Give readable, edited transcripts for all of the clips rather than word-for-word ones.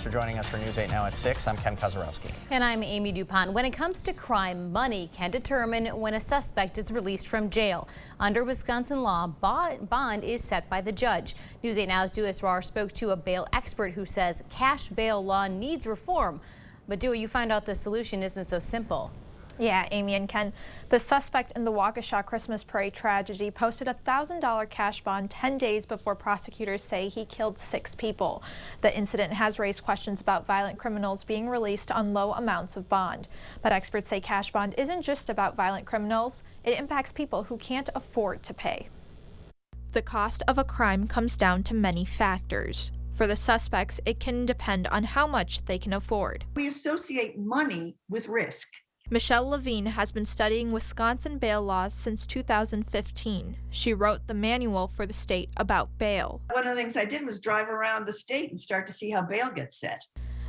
For joining us for News 8 Now at 6, I'm Ken Kozarowski. And I'm Amy DuPont. When it comes to crime, money can determine when a suspect is released from jail. Under Wisconsin law, bond is set by the judge. News 8 Now's Dua Israr spoke to a bail expert who says cash bail law needs reform. But Dua, you found out the solution isn't so simple. Yeah, Amy and Ken, the suspect in the Waukesha Christmas parade tragedy posted a $1,000 cash bond 10 days before prosecutors say he killed 6 people. The incident has raised questions about violent criminals being released on low amounts of bond. But experts say cash bond isn't just about violent criminals. It impacts people who can't afford to pay. The cost of a crime comes down to many factors. For the suspects, it can depend on how much they can afford. We associate money with risk. Michelle Levine has been studying Wisconsin bail laws since 2015. She wrote the manual for the state about bail. One of the things I did was drive around the state and start to see how bail gets set.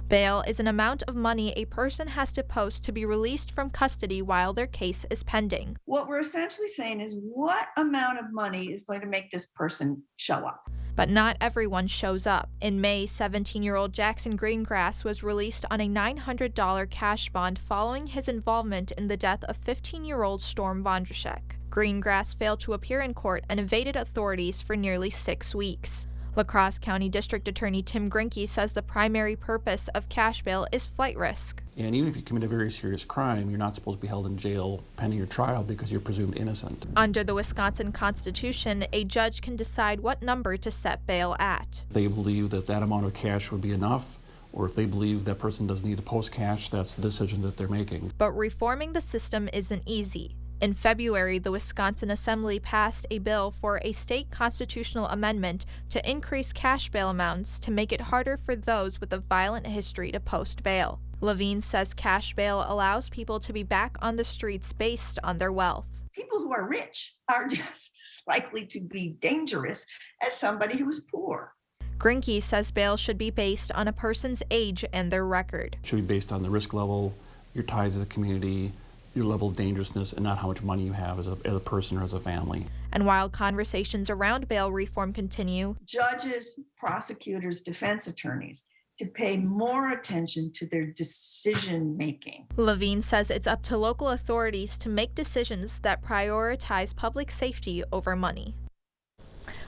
Bail is an amount of money a person has to post to be released from custody while their case is pending. What we're essentially saying is what amount of money is going to make this person show up. But not everyone shows up. In May, 17-year-old Jackson Greengrass was released on a $900 cash bond following his involvement in the death of 15-year-old Storm Vondrashek. Greengrass failed to appear in court and evaded authorities for nearly 6 weeks. La Crosse County District Attorney Tim Grinke says the primary purpose of cash bail is flight risk. And even if you commit a very serious crime, you're not supposed to be held in jail pending your trial because you're presumed innocent. Under the Wisconsin Constitution, a judge can decide what number to set bail at. They believe that that amount of cash would be enough, or if they believe that person doesn't need to post cash, that's the decision that they're making. But reforming the system isn't easy. In February, the Wisconsin Assembly passed a bill for a state constitutional amendment to increase cash bail amounts to make it harder for those with a violent history to post bail. Levine says cash bail allows people to be back on the streets based on their wealth. People who are rich are just as likely to be dangerous as somebody who is poor. Grinke says bail should be based on a person's age and their record. It should be based on the risk level, your ties to the community, your level of dangerousness, and not how much money you have as a person or as a family. And while conversations around bail reform continue, Judges, prosecutors, defense attorneys to pay more attention to their decision making. Levine says it's up to local authorities to make decisions that prioritize public safety over money.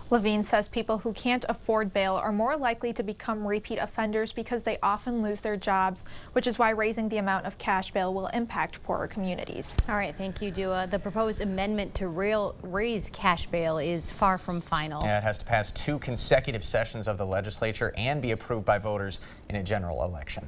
Levine says people who can't afford bail are more likely to become repeat offenders because they often lose their jobs, which is why raising the amount of cash bail will impact poorer communities. All right, thank you, Dua. The proposed amendment to raise cash bail is far from final. Yeah, it has to pass 2 consecutive sessions of the legislature and be approved by voters in a general election.